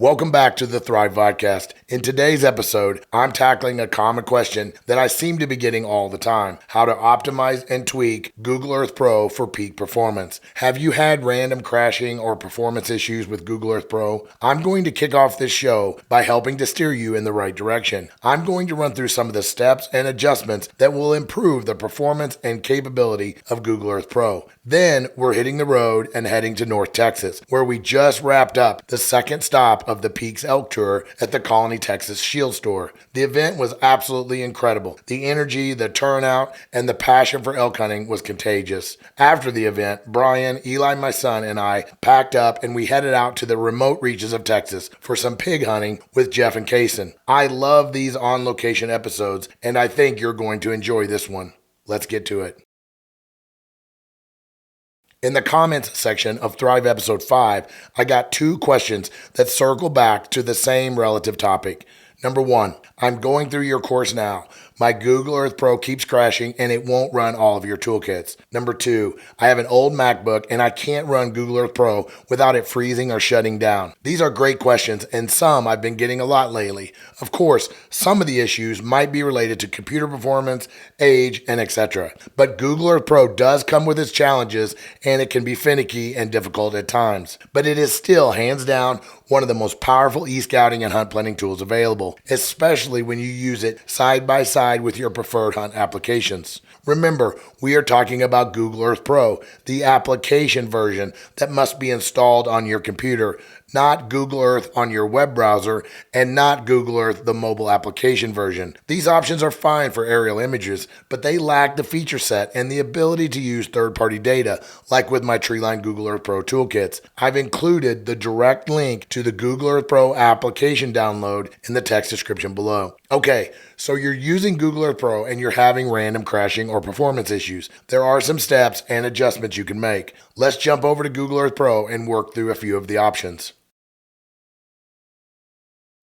Welcome back to the Thrive Vodcast. In today's episode, I'm tackling a common question that I seem to be getting all the time: how to optimize and tweak Google Earth Pro for peak performance. Have you had random crashing or performance issues with Google Earth Pro? I'm going to kick off this show by helping to steer you in the right direction. I'm going to run through some of the steps and adjustments that will improve the performance and capability of Google Earth Pro. Then we're hitting the road and heading to North Texas, where we just wrapped up the second stop of the Peax Elk Tour at the Colony, Texas Scheels store. The event was absolutely incredible. The energy, the turnout, and the passion for elk hunting was contagious. After the event, Brian, Eli, my son, and I packed up and we headed out to the remote reaches of Texas for some pig hunting with Jeff and Cason. I love these on-location episodes, and I think you're going to enjoy this one. Let's get to it. In the comments section of Thrive Episode 5, I got two questions that circle back to the same relative topic. Number one, I'm going through your course now. My Google Earth Pro keeps crashing and it won't run all of your toolkits. Number two, I have an old MacBook and I can't run Google Earth Pro without it freezing or shutting down. These are great questions and some I've been getting a lot lately. Of course, some of the issues might be related to computer performance, age, and etc. But Google Earth Pro does come with its challenges and it can be finicky and difficult at times. But it is still hands down one of the most powerful e-scouting and hunt planning tools available, especially when you use it side by side with your preferred hunt applications. Remember, we are talking about Google Earth Pro, the application version that must be installed on your computer, not Google Earth on your web browser, and not Google Earth, the mobile application version. These options are fine for aerial images, but they lack the feature set and the ability to use third-party data, like with my Treeline Google Earth Pro toolkits. I've included the direct link to the Google Earth Pro application download in the text description below. Okay, so you're using Google Earth Pro and you're having random crashing or performance issues. There are some steps and adjustments you can make. Let's jump over to Google Earth Pro and work through a few of the options.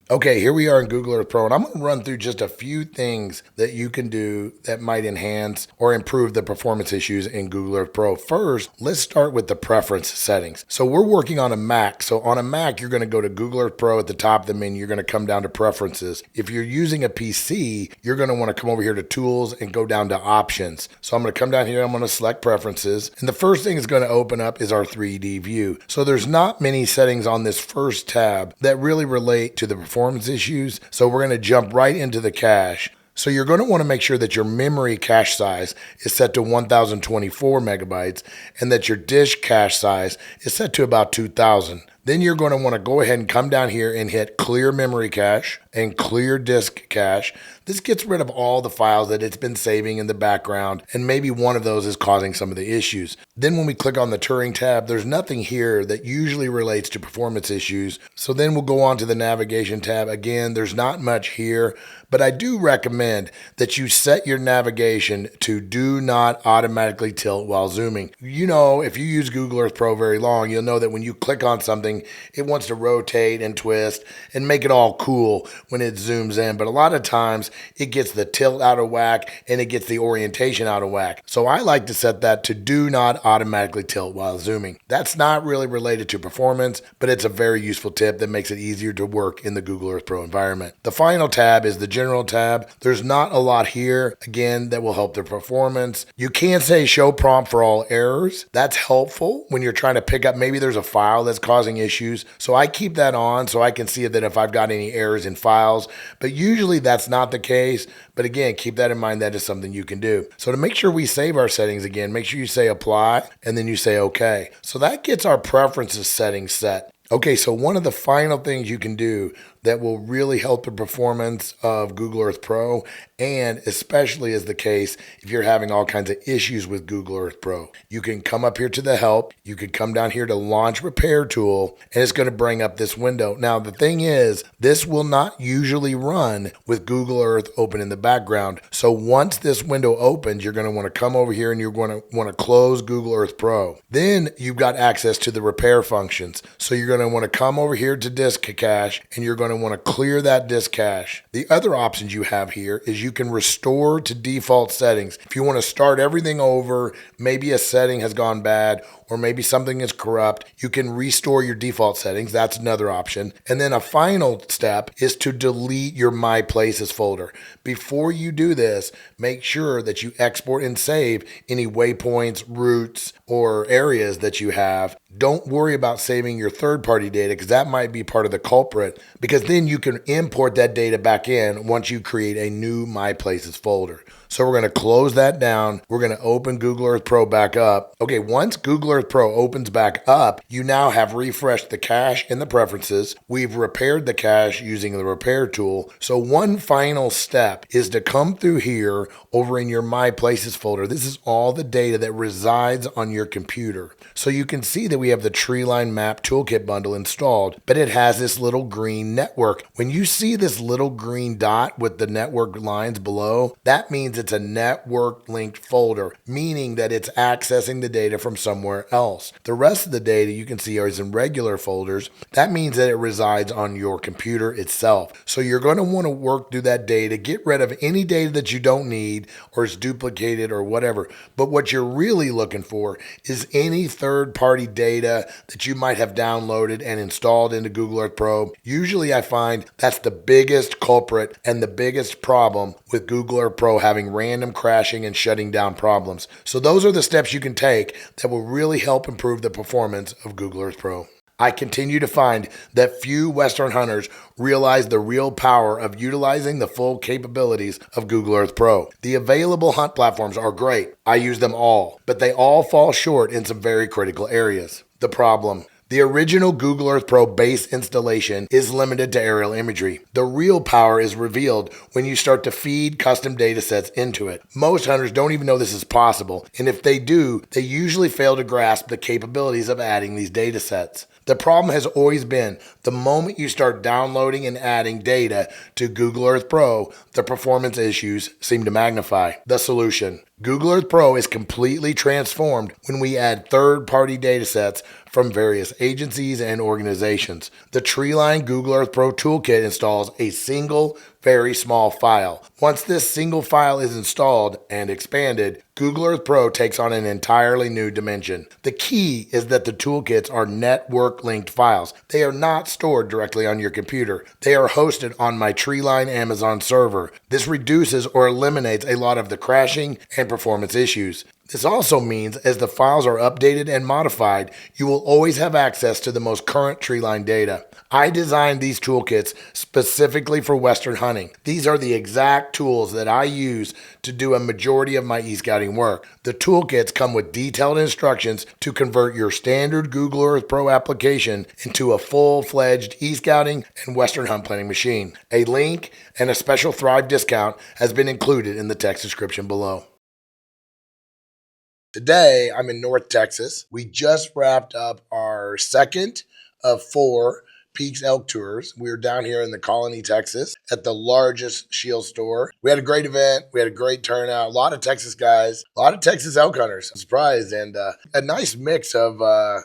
Okay, here we are in Google Earth Pro, and I'm going to run through just a few things that you can do that might enhance or improve the performance issues in Google Earth Pro. First, let's start with the preference settings. So we're working on a Mac. So on a Mac, you're going to go to Google Earth Pro at the top of the menu. You're going to come down to preferences. If you're using a PC, you're going to want to come over here to tools and go down to options. So I'm going to come down here. I'm going to select preferences. And the first thing it's going to open up is our 3D view. So there's not many settings on this first tab that really relate to the performance issues. So we're going to jump right into the cache. So you're going to want to make sure that your memory cache size is set to 1024 megabytes and that your disk cache size is set to about 2000. Then you're going to want to go ahead and come down here and hit clear memory cache and clear disk cache. This gets rid of all the files that it's been saving in the background, and maybe one of those is causing some of the issues. Then when we click on the Turing tab, there's nothing here that usually relates to performance issues. So then we'll go on to the navigation tab. Again, there's not much here, but I do recommend that you set your navigation to do not automatically tilt while zooming. You know, if you use Google Earth Pro very long, you'll know that when you click on something, it wants to rotate and twist and make it all cool when it zooms in. But a lot of times it gets the tilt out of whack and it gets the orientation out of whack. So I like to set that to do not automatically tilt while zooming. That's not really related to performance, but it's a very useful tip that makes it easier to work in the Google Earth Pro environment. The final tab is the general tab. There's not a lot here, again, that will help the performance. You can say show prompt for all errors. That's helpful when you're trying to pick up, maybe there's a file that's causing issues. So I keep that on so I can see that if I've got any errors in files, but usually that's not the case. But again, keep that in mind. That is something you can do. So to make sure we save our settings again, make sure you say apply and then you say okay. So that gets our preferences settings set. Okay, so one of the final things you can do that will really help the performance of Google Earth Pro, and especially is the case if you're having all kinds of issues with Google Earth Pro. You can come up here to the help, you can come down here to launch repair tool, and it's going to bring up this window. Now the thing is, this will not usually run with Google Earth open in the background. So once this window opens, you're going to want to come over here and you're going to want to close Google Earth Pro. Then you've got access to the repair functions. So you're going going to want to come over here to disk cache, and you're going to want to clear that disk cache. The other options you have here is you can restore to default settings. If you want to start everything over, maybe a setting has gone bad, or maybe something is corrupt, you can restore your default settings. That's another option. And then a final step is to delete your My Places folder. Before you do this, make sure that you export and save any waypoints, routes, or areas that you have. Don't worry about saving your third-party data because that might be part of the culprit, because then you can import that data back in once you create a new My Places folder. So we're going to close that down. We're going to open Google Earth Pro back up. Okay, once Google Earth Pro opens back up, you now have refreshed the cache in the preferences. We've repaired the cache using the repair tool. So one final step is to come through here over in your My Places folder. This is all the data that resides on your computer. So you can see that we have the Treeline Map Toolkit bundle installed, but it has this little green network. When you see this little green dot with the network lines below, that means it's a network linked folder, meaning that it's accessing the data from somewhere else. The rest of the data you can see is in regular folders. That means that it resides on your computer itself. So you're going to want to work through that data, get rid of any data that you don't need or is duplicated or whatever. But what you're really looking for is any third-party data that you might have downloaded and installed into Google Earth Pro. Usually I find that's the biggest culprit and the biggest problem with Google Earth Pro having random crashing and shutting down problems. So those are the steps you can take that will really help improve the performance of Google Earth Pro. I continue to find that few Western hunters realize the real power of utilizing the full capabilities of Google Earth Pro. The available hunt platforms are great. I use them all, but they all fall short in some very critical areas. The problem: the original Google Earth Pro base installation is limited to aerial imagery. The real power is revealed when you start to feed custom data sets into it. Most hunters don't even know this is possible, and if they do, they usually fail to grasp the capabilities of adding these data sets. The problem has always been the moment you start downloading and adding data to Google Earth Pro, the performance issues seem to magnify. The solution: Google Earth Pro is completely transformed when we add third-party data sets from various agencies and organizations. The Treeline Google Earth Pro Toolkit installs a single, very small file. Once this single file is installed and expanded, Google Earth Pro takes on an entirely new dimension. The key is that the toolkits are network-linked files. They are not stored directly on your computer. They are hosted on my Treeline Amazon server. This reduces or eliminates a lot of the crashing and performance issues. This also means as the files are updated and modified, you will always have access to the most current Treeline data. I designed these toolkits specifically for Western hunting. These are the exact tools that I use to do a majority of my e-scouting work. The toolkits come with detailed instructions to convert your standard Google Earth Pro application into a full-fledged e-scouting and Western hunt planning machine. A link and a special Thrive discount has been included in the text description below. Today, I'm in North Texas. We just wrapped up our second of 4 Peax Elk Tours. We were down here in the Colony, Texas at the largest Scheels store. We had a great event. We had a great turnout. A lot of Texas guys, a lot of Texas elk hunters. I'm surprised. And a nice mix of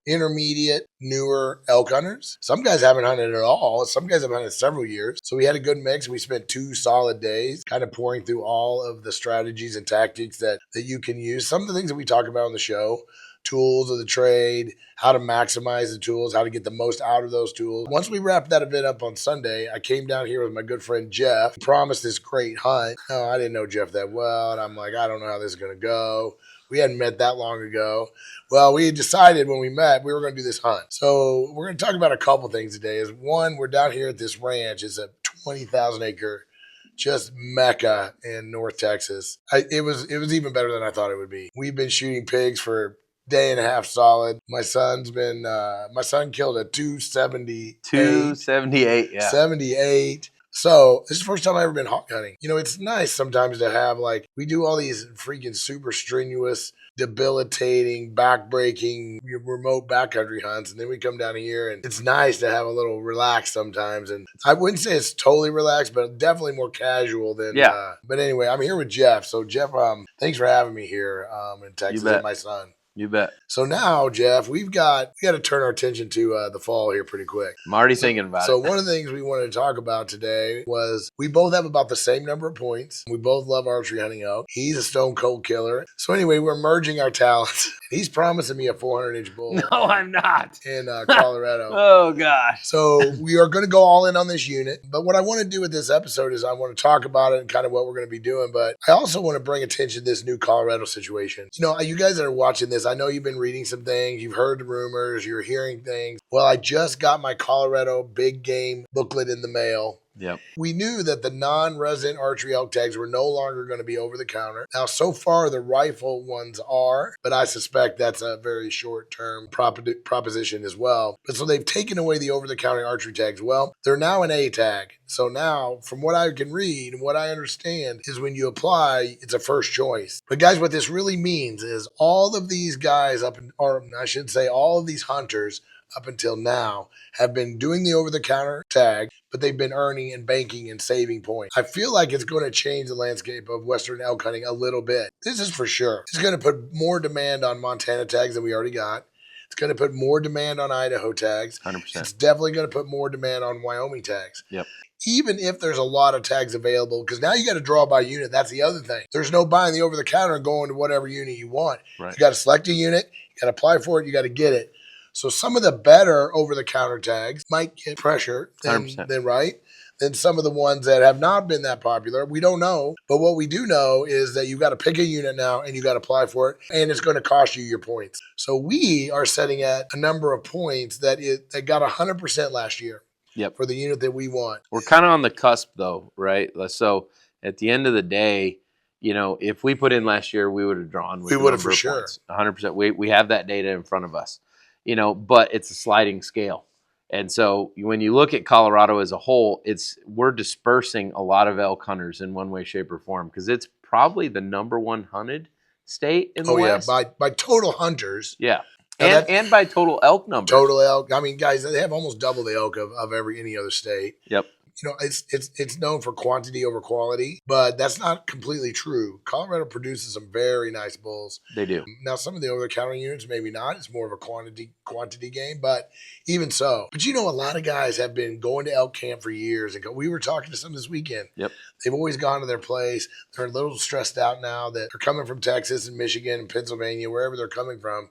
intermediate, newer elk hunters. Some guys haven't hunted at all. Some guys have hunted several years. So we had a good mix. We spent 2 solid days kind of pouring through all of the strategies and tactics that you can use. Some of the things that we talk about on the show: tools of the trade, how to maximize the tools, how to get the most out of those tools. Once we wrapped that event up on Sunday, I came down here with my good friend Jeff. He promised this great hunt. Oh, I didn't know Jeff that well, and I'm like, I don't know how this is going to go. We hadn't met that long ago. Well, we had decided when we met we were going to do this hunt. So we're going to talk about a couple things today. Is one, we're down here at this ranch. It's a 20,000 acre just mecca in North Texas. It was even better than I thought it would be. We've been shooting pigs for day and a half solid. My son killed a 278. 278, yeah. 78. So this is the first time I've ever been hawk hunting. You know, it's nice sometimes to have, like, we do all these freaking super strenuous, debilitating, backbreaking, remote backcountry hunts, and then we come down here and it's nice to have a little relaxed sometimes. And I wouldn't say it's totally relaxed, but definitely more casual than but anyway, I'm here with Jeff. So Jeff, thanks for having me here in Texas with my son. You bet. So now, Jeff, we got to turn our attention to the fall here pretty quick. I'm already thinking about it. So one of the things we wanted to talk about today was we both have about the same number of points. We both love archery hunting elk. He's a stone cold killer. So anyway, we're merging our talents. He's promising me a 400-inch bull. No, I'm not. In Colorado. Oh, gosh. So we are going to go all in on this unit. But what I want to do with this episode is I want to talk about it and kind of what we're going to be doing. But I also want to bring attention to this new Colorado situation. You know, you guys that are watching this, I know you've been reading some things. You've heard the rumors. You're hearing things. Well, I just got my Colorado big game booklet in the mail. Yep. We knew that the non-resident archery elk tags were no longer going to be over the counter. Now, so far, the rifle ones are, but I suspect that's a very short-term proposition as well. But so they've taken away the over-the-counter archery tags. Well, they're now an A tag. So now, from what I can read and what I understand, is when you apply, it's a first choice. But guys, what this really means is all of these guys or I should say all of these hunters up until now have been doing the over-the-counter tag, but they've been earning and banking and saving points. I feel like it's going to change the landscape of Western elk hunting a little bit. This is for sure. It's going to put more demand on Montana tags than we already got. It's going to put more demand on Idaho tags. 100%. It's definitely going to put more demand on Wyoming tags. Yep. Even if there's a lot of tags available, because now you got to draw by unit. That's the other thing. There's no buying the over-the-counter and going to whatever unit you want. Right. You got to select a unit. You got to apply for it. You got to get it. So some of the better over-the-counter tags might get pressure than some of the ones that have not been that popular. We don't know. But what we do know is that you got to pick a unit now and you got to apply for it. And it's going to cost you your points. So we are setting at a number of points that got 100% last year. Yep. For the unit that we want. We're kind of on the cusp, though, right? So at the end of the day, you know, if we put in last year, we would have drawn. We would have for sure. 100%. We have that data in front of us. You know, but it's a sliding scale. And so when you look at Colorado as a whole, we're dispersing a lot of elk hunters in one way, shape, or form because it's probably the number one hunted state in the West. Oh, yeah, by total hunters. Yeah, and by total elk numbers. Total elk. I mean, guys, they have almost double the elk of any other state. Yep. You know, it's known for quantity over quality, but that's not completely true. Colorado produces some very nice bulls. They do. Now, some of the over-the-counter units, maybe not. It's more of a quantity game, but even so. But you know, a lot of guys have been going to elk camp for years. And we were talking to some this weekend. Yep. They've always gone to their place. They're a little stressed out now that they're coming from Texas and Michigan and Pennsylvania, wherever they're coming from.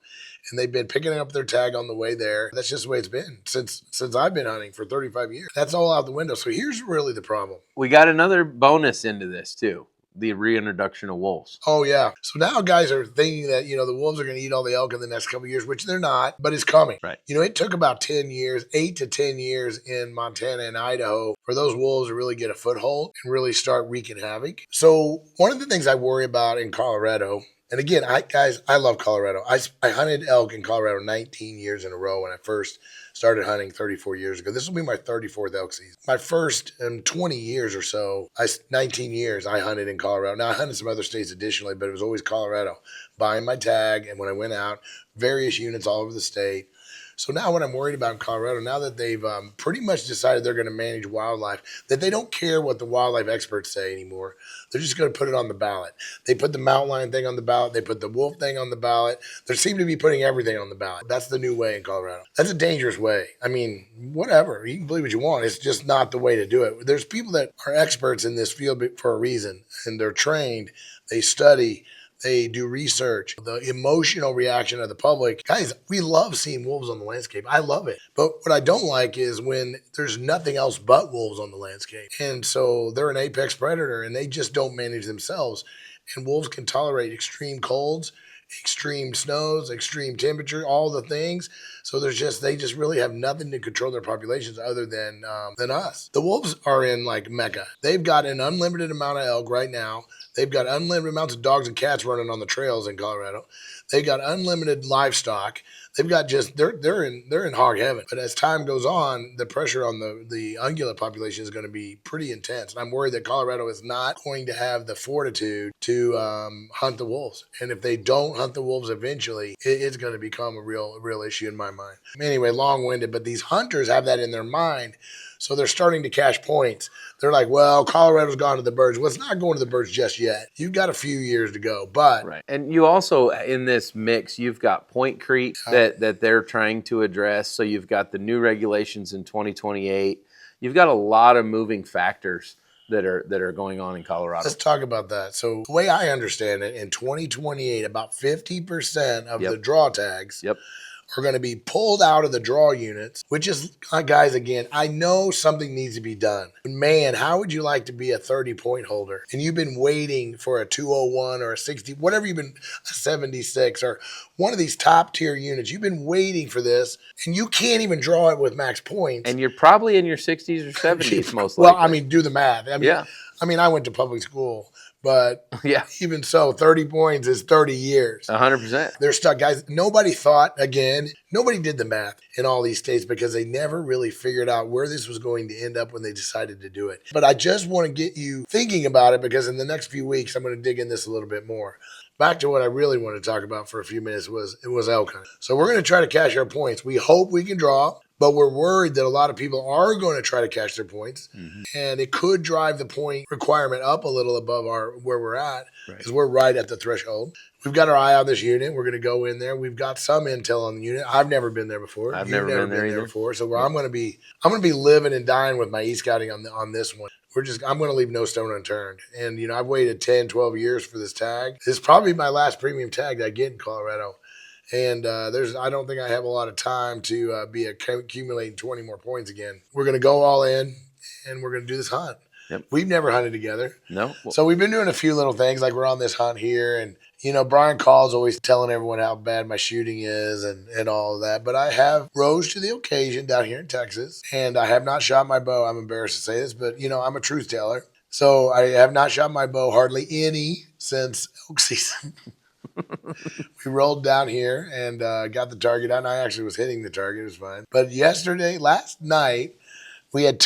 And they've been picking up their tag on the way there. That's just the way it's been since I've been hunting for 35 years. That's all out the window. So here's really the problem. We got another bonus into this, too. The reintroduction of wolves. Oh, yeah. So now guys are thinking that, you know, the wolves are going to eat all the elk in the next couple of years, which they're not, but it's coming. Right. You know, it took about 10 years, 8 to 10 years in Montana and Idaho for those wolves to really get a foothold and really start wreaking havoc. So one of the things I worry about in Colorado, and again, I love Colorado. I hunted elk in Colorado 19 years in a row when I first started hunting 34 years ago. This will be my 34th elk season. My first 20 years or so, 19 years, I hunted in Colorado. Now, I hunted some other states additionally, but it was always Colorado. Buying my tag, and when I went out, various units all over the state. So now what I'm worried about in Colorado, now that they've pretty much decided they're going to manage wildlife, that they don't care what the wildlife experts say anymore. They're just going to put it on the ballot. They put the mountain lion thing on the ballot. They put the wolf thing on the ballot. They seem to be putting everything on the ballot. That's the new way in Colorado. That's a dangerous way. I mean, whatever. You can believe what you want. It's just not the way to do it. There's people that are experts in this field for a reason, and they're trained. They study. They do research. The emotional reaction of the public. Guys, we love seeing wolves on the landscape. I love it. But what I don't like is when there's nothing else but wolves on the landscape. And so they're an apex predator and they just don't manage themselves. And wolves can tolerate extreme colds, extreme snows, extreme temperature, all the things. So they just really have nothing to control their populations other than us. The wolves are in like Mecca. They've got an unlimited amount of elk right now. They've got unlimited amounts of dogs and cats running on the trails in Colorado. They've got unlimited livestock. They've got they're in hog heaven. But as time goes on, the pressure on the ungulate population is going to be pretty intense. And I'm worried that Colorado is not going to have the fortitude to hunt the wolves. And if they don't hunt the wolves eventually, it's going to become a real issue in my mind. Anyway, long-winded, but these hunters have that in their mind. So they're starting to cash points. They're like, well, Colorado's gone to the birds. Well, it's not going to the birds just yet. You've got a few years to go. But right. And you also, in this mix, you've got point creep that they're trying to address. So you've got the new regulations in 2028. You've got a lot of moving factors that are going on in Colorado. Let's talk about that. So the way I understand it, in 2028, about 50% of the draw tags are going to be pulled out of the draw units, which is, guys, again, I know something needs to be done. Man, how would you like to be a 30-point holder? And you've been waiting for a 201 or a 60, whatever you've been, a 76 or one of these top tier units. You've been waiting for this, and you can't even draw it with max points. And you're probably in your 60s or 70s most likely. Well, I mean, do the math. I mean, I went to public school. But even so, 30 points is 30 years. 100%. They're stuck. Guys, nobody did the math in all these states because they never really figured out where this was going to end up when they decided to do it. But I just want to get you thinking about it because in the next few weeks, I'm going to dig in this a little bit more. Back to what I really want to talk about for a few minutes was elk hunting. So we're going to try to cash our points. We hope we can draw. But we're worried that a lot of people are going to try to cash their points, and it could drive the point requirement up a little above where we're at because we're right at the threshold. We've got our eye on this unit. We're going to go in there. We've got some intel on the unit. I've never been there before. I've never been there before. So I'm going to be living and dying with my e-scouting on this one. I'm going to leave no stone unturned. And I've waited 10, 12 years for this tag. This is probably my last premium tag that I get in Colorado. And I don't think I have a lot of time to be accumulating 20 more points again. We're going to go all in, and we're going to do this hunt. Yep. We've never hunted together. No. So we've been doing a few little things, like we're on this hunt here. And, Brian Call's always telling everyone how bad my shooting is and all of that. But I have rose to the occasion down here in Texas, and I have not shot my bow. I'm embarrassed to say this, but, I'm a truth teller. So I have not shot my bow hardly any since elk season. We rolled down here and got the target out, and I actually was hitting the target. It was fine. But last night, we had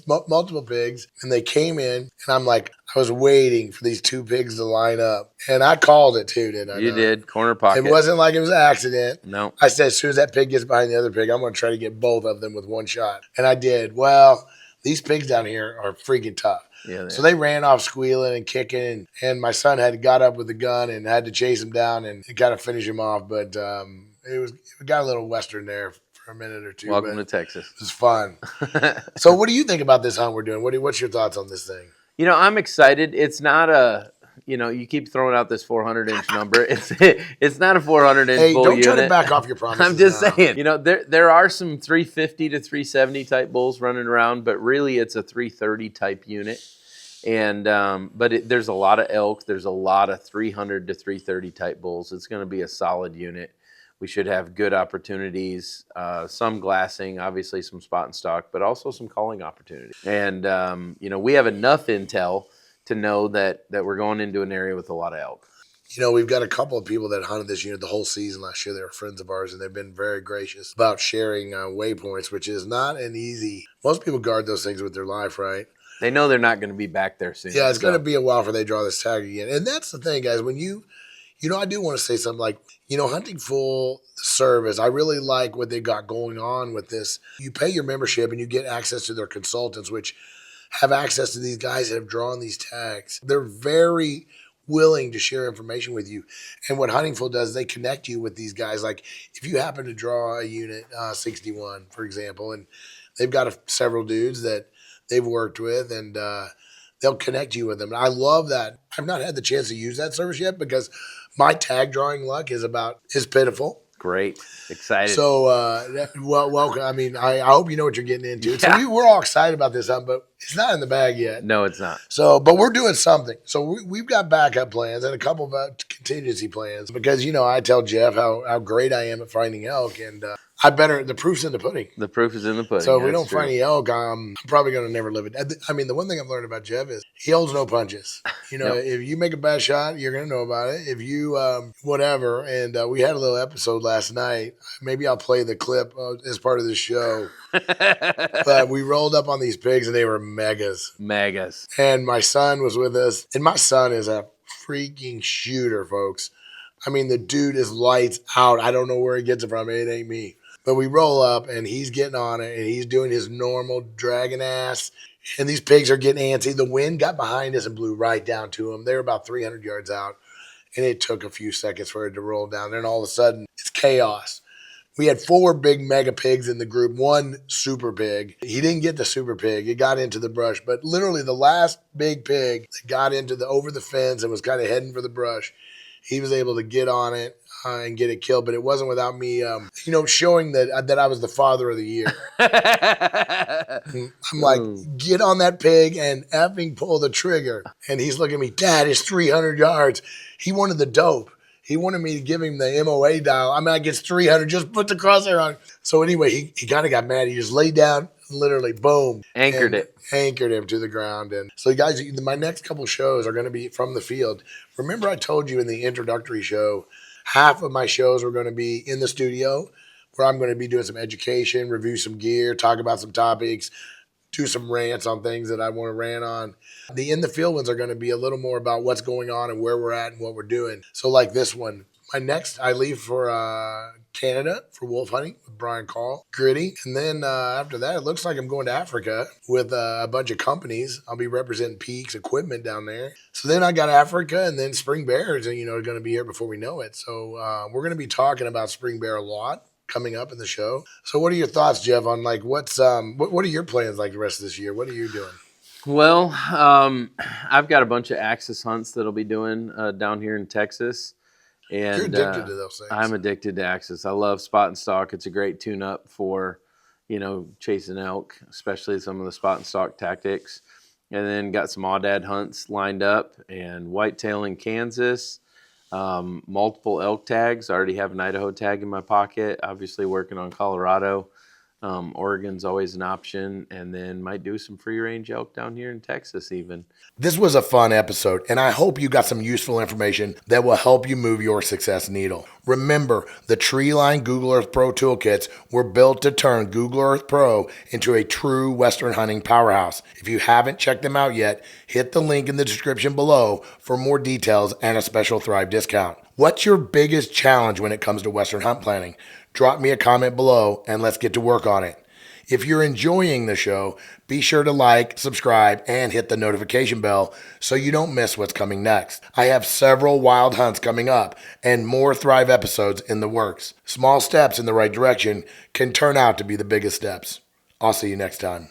multiple pigs, and they came in, and I'm like, I was waiting for these two pigs to line up. And I called it too, didn't I? You did. Corner pocket. It wasn't like it was an accident. No. I said, as soon as that pig gets behind the other pig, I'm going to try to get both of them with one shot. And I did. Well, these pigs down here are freaking tough. Yeah, so they ran off squealing and kicking, and my son had got up with the gun and had to chase him down and kind of finish him off. But it got a little western there for a minute or two. Welcome to Texas. It was fun. So what do you think about this hunt we're doing? What's your thoughts on this thing? I'm excited. It's not a you keep throwing out this 400-inch number. It's not a 400-inch bull unit. Don't turn it back off your promises. I'm just saying. There are some 350 to 370 type bulls running around, but really it's a 330 type unit. And there's a lot of elk. There's a lot of 300 to 330 type bulls. It's going to be a solid unit. We should have good opportunities, some glassing, obviously some spot and stock, but also some calling opportunities. And we have enough intel to know that we're going into an area with a lot of elk. We've got a couple of people that hunted this unit the whole season last year. They were friends of ours, and they've been very gracious about sharing waypoints, which is not an easy. Most people guard those things with their life, right? They know they're not going to be back there soon. Yeah, it's going to be a while before they draw this tag again. And that's the thing, guys. When I do want to say something like, hunting full service, I really like what they got going on with this. You pay your membership and you get access to their consultants, which have access to these guys that have drawn these tags. They're very willing to share information with you. And what Hunting Full does, they connect you with these guys. Like if you happen to draw a unit 61, for example, and they've got several dudes that they've worked with, and they'll connect you with them. And I love that. I've not had the chance to use that service yet because my tag drawing luck is pitiful. Great. Excited. So, welcome. I mean, I hope you know what you're getting into. Yeah. So we're all excited about this hunt, but it's not in the bag yet. No, it's not. So, but we're doing something. So we've got backup plans and a couple of contingency plans because, I tell Jeff how great I am at finding elk, and the proof's in the pudding. The proof is in the pudding. So if we don't find any elk, I'm probably going to never live it. I mean, the one thing I've learned about Jeff is he holds no punches. Nope. If you make a bad shot, you're going to know about it. If you, whatever. And we had a little episode last night. Maybe I'll play the clip as part of the show. But we rolled up on these pigs and they were megas. Megas. And my son was with us. And my son is a freaking shooter, folks. I mean, the dude is lights out. I don't know where he gets it from. It ain't me. But we roll up and he's getting on it and he's doing his normal dragging ass. And these pigs are getting antsy. The wind got behind us and blew right down to them. They were about 300 yards out. And it took a few seconds for it to roll down. Then all of a sudden, it's chaos. We had 4 big mega pigs in the group, 1 super pig. He didn't get the super pig. It got into the brush. But literally the last big pig that got over the fence and was kind of heading for the brush, he was able to get on it and get it killed. But it wasn't without me, showing that I was the father of the year. I'm like, get on that pig and effing pull the trigger. And he's looking at me, Dad, it's 300 yards. He wanted the dope. He wanted me to give him the MOA dial. I mean, I get 300, just put the crosshair on. So anyway, he kind of got mad. He just laid down, literally, boom. Anchored him to the ground. And so, guys, my next couple shows are going to be from the field. Remember I told you in the introductory show, half of my shows were going to be in the studio, where I'm going to be doing some education, review some gear, talk about some topics, do some rants on things that I want to rant on. The in the field ones are going to be a little more about what's going on and where we're at and what we're doing. So like this one, I leave for Canada for wolf hunting with Brian Call, Gritty. And then after that, it looks like I'm going to Africa with a bunch of companies. I'll be representing Peax Equipment down there. So then I got Africa and then Spring Bears, and are going to be here before we know it. So we're going to be talking about Spring Bear a lot coming up in the show. So what are your thoughts, Jeff, on like what are your plans like the rest of this year? What are you doing? Well, I've got a bunch of axis hunts that I'll be doing down here in Texas. And you're addicted to those things. I'm addicted to axis. I love spot and stalk. It's a great tune-up for, chasing elk, especially some of the spot and stalk tactics. And then got some aoudad hunts lined up and whitetail in Kansas. Multiple elk tags. I already have an Idaho tag in my pocket. Obviously working on Colorado. Oregon's always an option, and then might do some free range elk down here in Texas even. This was a fun episode, and I hope you got some useful information that will help you move your success needle. Remember, the Treeline Google Earth Pro toolkits were built to turn Google Earth Pro into a true Western hunting powerhouse. If you haven't checked them out yet, hit the link in the description below for more details and a special Thrive discount. What's your biggest challenge when it comes to Western hunt planning? Drop me a comment below and let's get to work on it. If you're enjoying the show, be sure to like, subscribe, and hit the notification bell so you don't miss what's coming next. I have several wild hunts coming up and more Thrive episodes in the works. Small steps in the right direction can turn out to be the biggest steps. I'll see you next time.